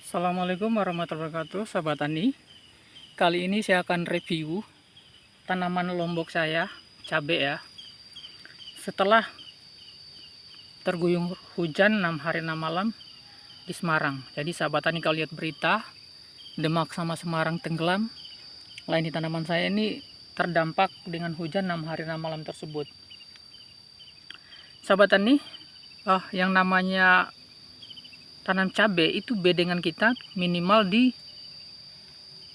Assalamualaikum warahmatullahi wabarakatuh, sahabat tani. Kali ini saya akan review tanaman lombok saya, cabai ya. Setelah terguyur hujan 6 hari 6 malam di Semarang. Jadi sahabat tani, kalau lihat berita Demak sama Semarang tenggelam, lain di tanaman saya ini terdampak dengan hujan 6 hari 6 malam tersebut. Sahabat tani, yang namanya tanam cabai itu bedengan kita minimal di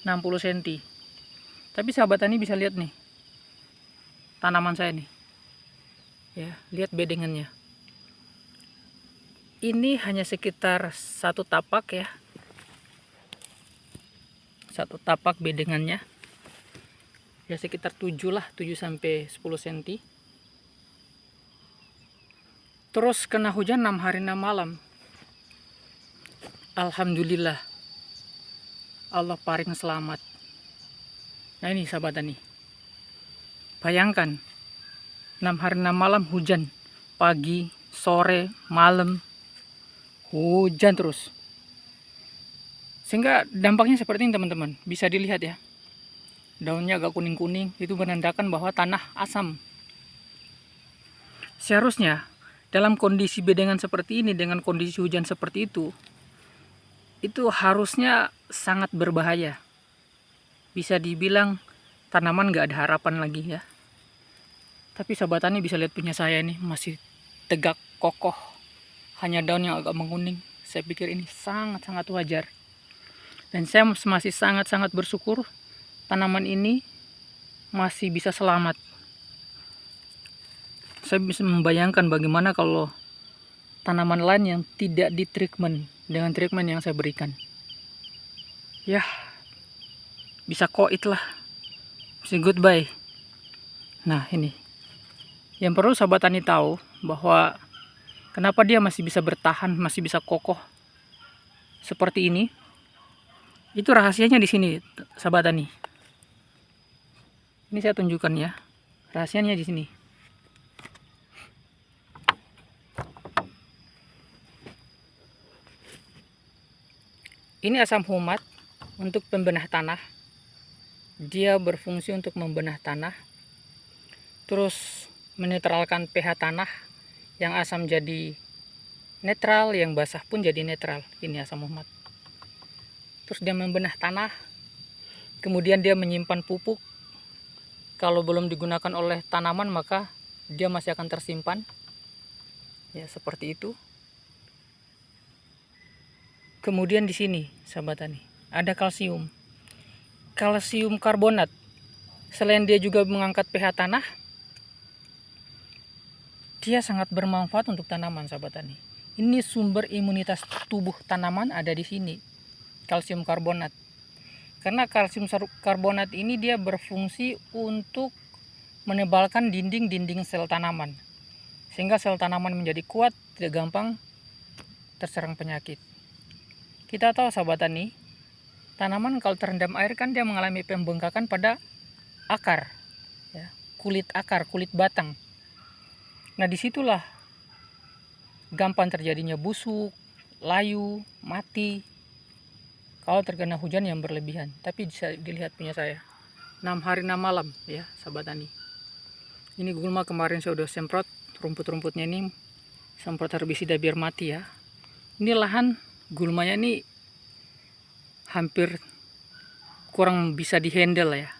60 cm. Tapi sahabat tani bisa lihat nih tanaman saya nih. Ya, lihat bedengannya. Ini hanya sekitar satu tapak ya. Satu tapak bedengannya. Ya sekitar 7 lah, 7 sampai 10 cm. Terus kena hujan 6 hari 6 malam. Alhamdulillah, Allah paring selamat. Nah ini sahabat tani, bayangkan 6 hari 6 malam hujan, pagi, sore, malam, hujan terus. Sehingga dampaknya seperti ini teman-teman, bisa dilihat ya. Daunnya agak kuning-kuning, itu menandakan bahwa tanah asam. Seharusnya dalam kondisi bedengan seperti ini, dengan kondisi hujan seperti itu harusnya sangat berbahaya. Bisa dibilang tanaman gak ada harapan lagi ya. Tapi sahabat tani bisa lihat punya saya ini masih tegak kokoh, hanya daun yang agak menguning. Saya pikir ini sangat-sangat wajar, dan saya masih sangat-sangat bersyukur tanaman ini masih bisa selamat. Saya bisa membayangkan bagaimana kalau tanaman lain yang tidak di treatment dengan treatment yang saya berikan, ya bisa koit lah, bisa goodbye. Nah ini yang perlu sahabat tani tahu, bahwa kenapa dia masih bisa bertahan, masih bisa kokoh seperti ini. Itu rahasianya di sini sahabat tani. Ini saya tunjukkan ya, rahasianya di sini. Ini asam humat untuk pembenah tanah. Dia berfungsi untuk membenah tanah, terus menetralkan pH tanah. Yang asam jadi netral, yang basah pun jadi netral. Ini asam humat. Terus dia membenah tanah, kemudian dia menyimpan pupuk. Kalau belum digunakan oleh tanaman, maka dia masih akan tersimpan. Ya seperti itu. Kemudian di sini sahabat tani ada kalsium karbonat. Selain dia juga mengangkat pH tanah, dia sangat bermanfaat untuk tanaman sahabat tani. Ini sumber imunitas tubuh tanaman ada di sini, kalsium karbonat. Karena kalsium karbonat ini dia berfungsi untuk menebalkan dinding-dinding sel tanaman, sehingga sel tanaman menjadi kuat, tidak gampang terserang penyakit. Kita tahu sahabat tani, tanaman kalau terendam air kan dia mengalami pembengkakan pada akar, ya, kulit akar, kulit batang. Nah disitulah gampang terjadinya busuk, layu, mati kalau terkena hujan yang berlebihan. Tapi bisa dilihat punya saya 6 hari 6 malam ya sahabat tani. Ini gulma kemarin saya udah semprot rumput-rumputnya, ini semprot herbisida biar mati ya. Ini lahan gulmanya ini hampir kurang bisa dihandle ya.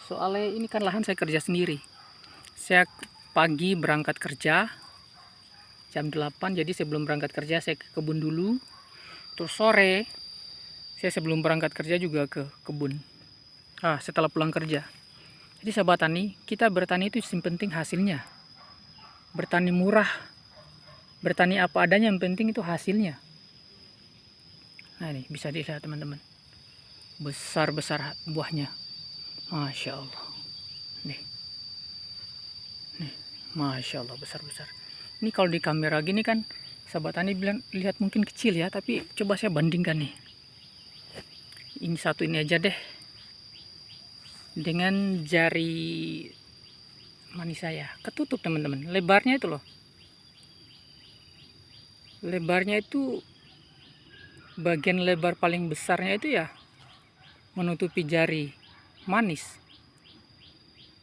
Soalnya ini kan lahan saya kerja sendiri. Saya pagi berangkat kerja jam 8, jadi sebelum berangkat kerja saya ke kebun dulu. Terus sore saya sebelum berangkat kerja juga ke kebun. Setelah pulang kerja. Jadi sahabat tani, kita bertani itu yang penting hasilnya. Bertani murah, bertani apa adanya, yang penting itu hasilnya. Nah ini bisa dilihat teman-teman, besar-besar buahnya, Masya Allah. Nih, Masya Allah, besar-besar. Ini kalau di kamera gini kan sahabat tani bilang lihat mungkin kecil ya, tapi coba saya bandingkan nih. Ini satu ini aja deh, dengan jari manis saya, ketutup teman-teman. Lebarnya itu loh, lebarnya itu bagian lebar paling besarnya itu ya menutupi jari manis.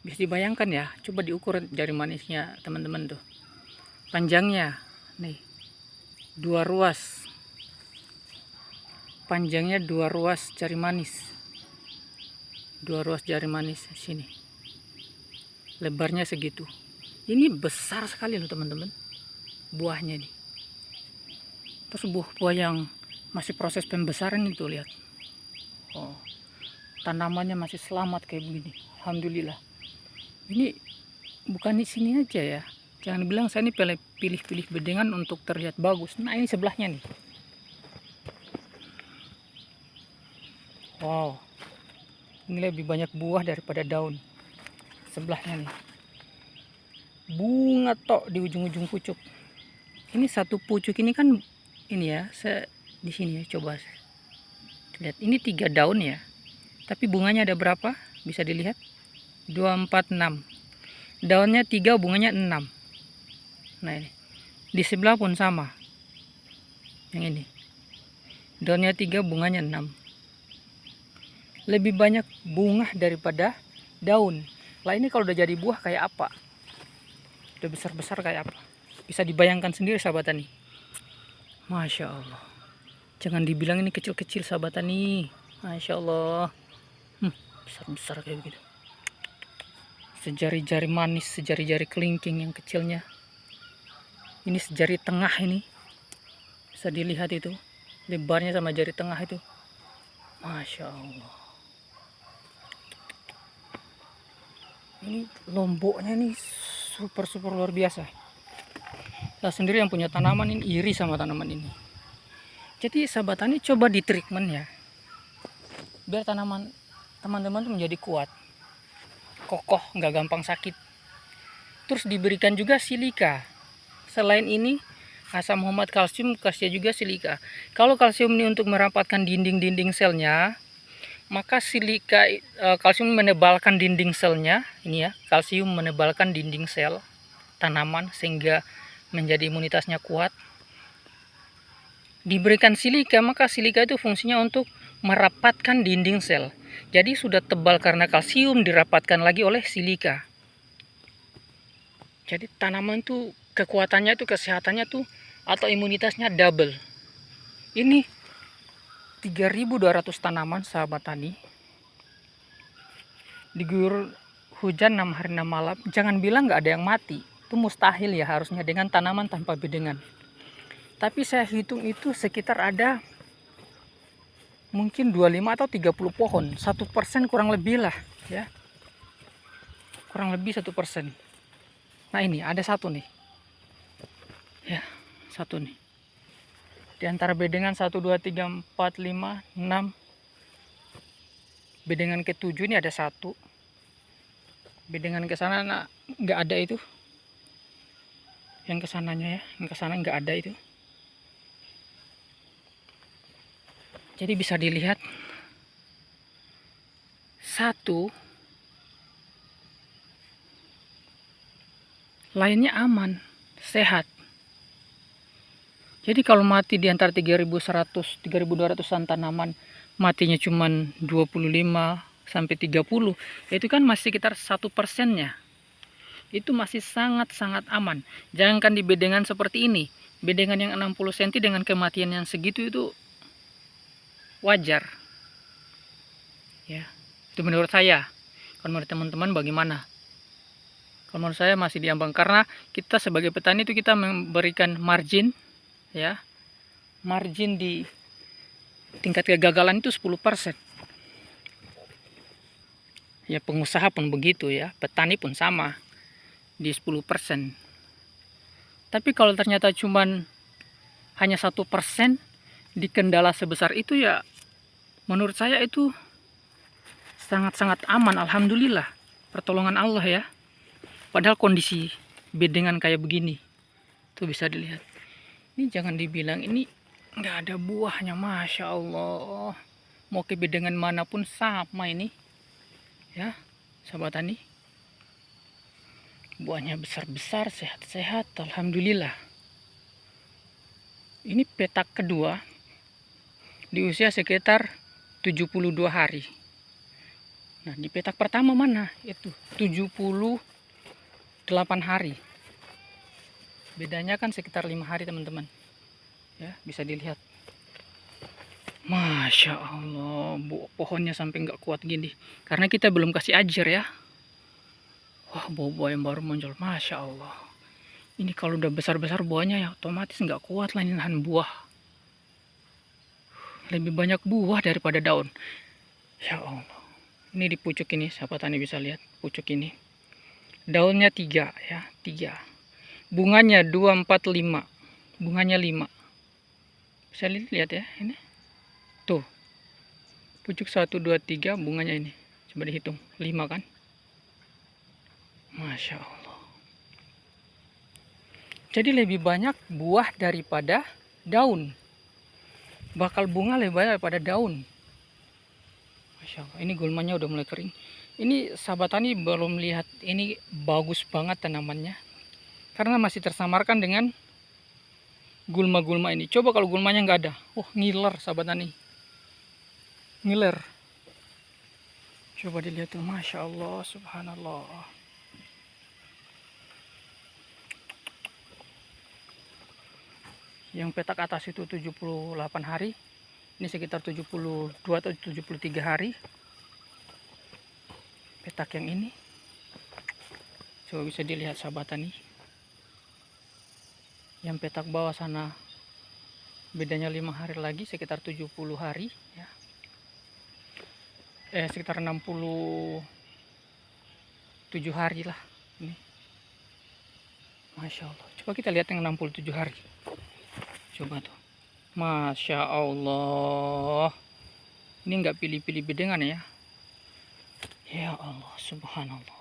Bisa dibayangkan ya, coba diukur jari manisnya teman-teman tuh. Panjangnya nih 2 ruas. Panjangnya 2 ruas jari manis. 2 ruas jari manis sini. Lebarnya segitu. Ini besar sekali loh teman-teman. Buahnya nih. Terus buah yang masih proses pembesaran itu lihat. Oh, tanamannya masih selamat kayak begini. Alhamdulillah. Ini bukan di sini aja ya. Jangan bilang saya ini pilih-pilih bedengan untuk terlihat bagus. Nah, ini sebelahnya nih. Wow. Ini lebih banyak buah daripada daun. Sebelahnya nih. Bunga tok di ujung-ujung pucuk. Ini satu pucuk ini kan ini ya, di sini ya, coba lihat. Ini 3 daun ya. Tapi bunganya ada berapa? Bisa dilihat. 2, 4, 6. Daunnya 3, bunganya 6. Nah, ini. Di sebelah pun sama. Yang ini. Daunnya 3, bunganya 6. Lebih banyak bunga daripada daun. Lah ini kalau udah jadi buah kayak apa? Udah besar-besar kayak apa? Bisa dibayangkan sendiri sahabat tani. Masya Allah. Jangan dibilang ini kecil-kecil sahabat tani. Masya Allah. Besar-besar kayak begitu. Sejari-jari manis, sejari-jari kelingking yang kecilnya. Ini sejari tengah ini. Bisa dilihat itu. Lebarnya sama jari tengah itu. Masya Allah. Ini lomboknya nih super luar biasa. Saya sendiri yang punya tanaman ini iri sama tanaman ini. Jadi sahabat tani coba di treatment ya, biar tanaman teman-teman tuh menjadi kuat, kokoh, nggak gampang sakit. Terus diberikan juga silika. Selain ini asam humat kalsium, kasih juga silika. Kalau kalsium ini untuk merapatkan dinding-dinding selnya, maka silika kalsium menebalkan dinding selnya. Ini ya, kalsium menebalkan dinding sel tanaman sehingga menjadi imunitasnya kuat. Diberikan silika, maka silika itu fungsinya untuk merapatkan dinding sel. Jadi sudah tebal karena kalsium, dirapatkan lagi oleh silika. Jadi tanaman tuh kekuatannya tuh, kesehatannya tuh atau imunitasnya double. Ini 3.200 tanaman sahabat tani, diguyur hujan 6 hari 6 malam. Jangan bilang nggak ada yang mati, itu mustahil ya harusnya dengan tanaman tanpa bedengan. Tapi saya hitung itu sekitar ada mungkin 25 atau 30 pohon, 1% kurang lebih lah ya, kurang lebih 1%. Nah ini ada satu nih ya, satu nih di antara bedengan 1, 2, 3, 4, 5, 6. Bedengan ke-7 ini ada satu. Bedengan ke sana nggak ada itu. Yang kesananya ya, yang kesana nggak ada itu. Jadi bisa dilihat satu, lainnya aman, sehat. Jadi kalau mati di antara 3.100, 3.200-an tanaman, matinya cuma 25 sampai 30, itu kan masih sekitar 1%-nya. Itu masih sangat-sangat aman. Jangankan di bedengan seperti ini, bedengan yang 60 cm dengan kematian yang segitu itu wajar. Ya, itu menurut saya. Kalau menurut teman-teman bagaimana? Kalau menurut saya masih diambang, karena kita sebagai petani itu kita memberikan margin ya. Margin di tingkat kegagalan itu 10%. Ya pengusaha pun begitu ya, petani pun sama di 10%. Tapi kalau ternyata cuman hanya 1% di kendala sebesar itu ya, menurut saya itu sangat-sangat aman. Alhamdulillah, pertolongan Allah ya. Padahal kondisi bedengan kayak begini tuh bisa dilihat. Ini jangan dibilang ini nggak ada buahnya, Masya Allah. Mau ke bedengan manapun sama ini ya sahabat tani. Buahnya besar-besar, sehat-sehat, alhamdulillah. Ini petak kedua. di usia sekitar 72 hari. Nah, di petak pertama mana? Itu 78 hari. Bedanya kan sekitar 5 hari, teman-teman. Ya, bisa dilihat. Masya Allah, pohonnya sampai nggak kuat gini. Karena kita belum kasih ajar ya. Wah, buah-buah yang baru muncul. Masya Allah. Ini kalau udah besar-besar buahnya ya otomatis nggak kuat lah nahan buah. Lebih banyak buah daripada daun. Ya Allah. Ini di pucuk ini, sahabat tani bisa lihat pucuk ini. Daunnya 3 ya, 3. Bunganya 2, 4, 5. Bunganya 5. Bisa lihat ya, ini. Tuh. Pucuk 1, 2, 3, bunganya ini. Coba dihitung, 5 kan? Masya Allah. Jadi lebih banyak buah daripada daun. Bakal bunga lebih banyak daripada daun. Masya Allah, ini gulmanya udah mulai kering. Ini sahabat tani belum lihat, ini bagus banget tanamannya. Karena masih tersamarkan dengan gulma-gulma ini. Coba kalau gulmanya nggak ada. Wah, ngiler sahabat tani. Ngiler. Coba dilihat tuh, Masya Allah, subhanallah. Yang petak atas itu 78 hari. Ini sekitar 72 atau 73 hari. Petak yang ini. Coba bisa dilihat sahabat tani. Yang petak bawah sana bedanya 5 hari lagi, sekitar 70 hari ya. Sekitar 67 hari lah ini. Masya Allah. Coba kita lihat yang 67 hari. Coba tuh. Masya Allah. Ini nggak pilih-pilih bedengan ya. Ya Allah, subhanallah.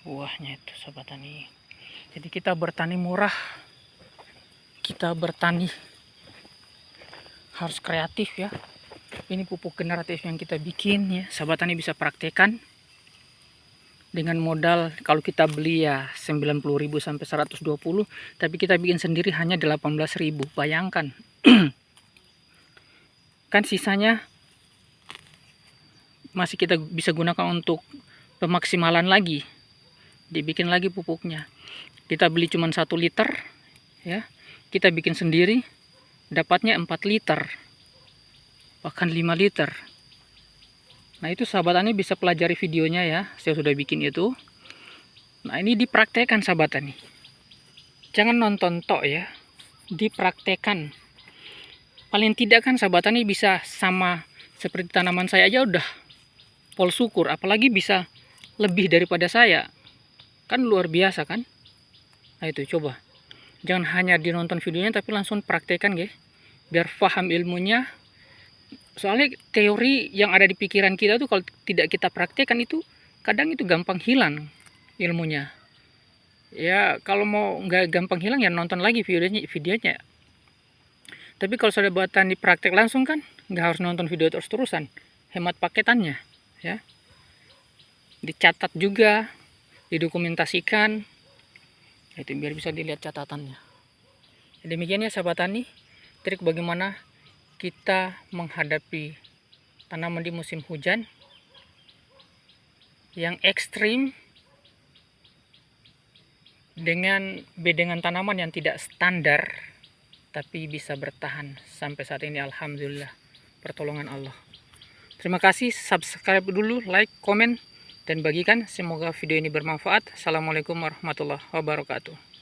Buahnya itu sahabat tani. Jadi kita bertani murah. Kita bertani harus kreatif ya. Ini pupuk generatif yang kita bikin ya. Sahabat tani bisa praktekan. Dengan modal kalau kita beli ya 90.000 sampai 120, tapi kita bikin sendiri hanya 18.000. Bayangkan. Kan sisanya masih kita bisa gunakan untuk pemaksimalan lagi. Dibikin lagi pupuknya. Kita beli cuma 1 liter ya. Kita bikin sendiri dapatnya 4 liter. Bahkan 5 liter. Nah, itu sahabat tani bisa pelajari videonya ya. Saya sudah bikin itu. Nah, ini dipraktekkan sahabat tani. Jangan nonton tok ya. Dipraktekkan. Paling tidak kan sahabat tani bisa sama seperti tanaman saya aja udah pol syukur. Apalagi bisa lebih daripada saya. Kan luar biasa kan. Nah, itu coba. Jangan hanya dinonton videonya tapi langsung praktekkan ya. Biar paham ilmunya. Soalnya teori yang ada di pikiran kita tuh kalau tidak kita praktekkan itu kadang itu gampang hilang ilmunya. Ya kalau mau nggak gampang hilang ya nonton lagi videonya. Tapi kalau sudah buatan di praktek langsung kan nggak harus nonton video terus-terusan. Hemat paketannya ya. Dicatat juga, didokumentasikan. Itu biar bisa dilihat catatannya. Demikian ya sahabat tani, trik bagaimana kita menghadapi tanaman di musim hujan yang ekstrim dengan bedengan tanaman yang tidak standar tapi bisa bertahan sampai saat ini. Alhamdulillah, pertolongan Allah. Terima kasih, subscribe dulu, like, komen, dan bagikan. Semoga video ini bermanfaat. Assalamualaikum warahmatullahi wabarakatuh.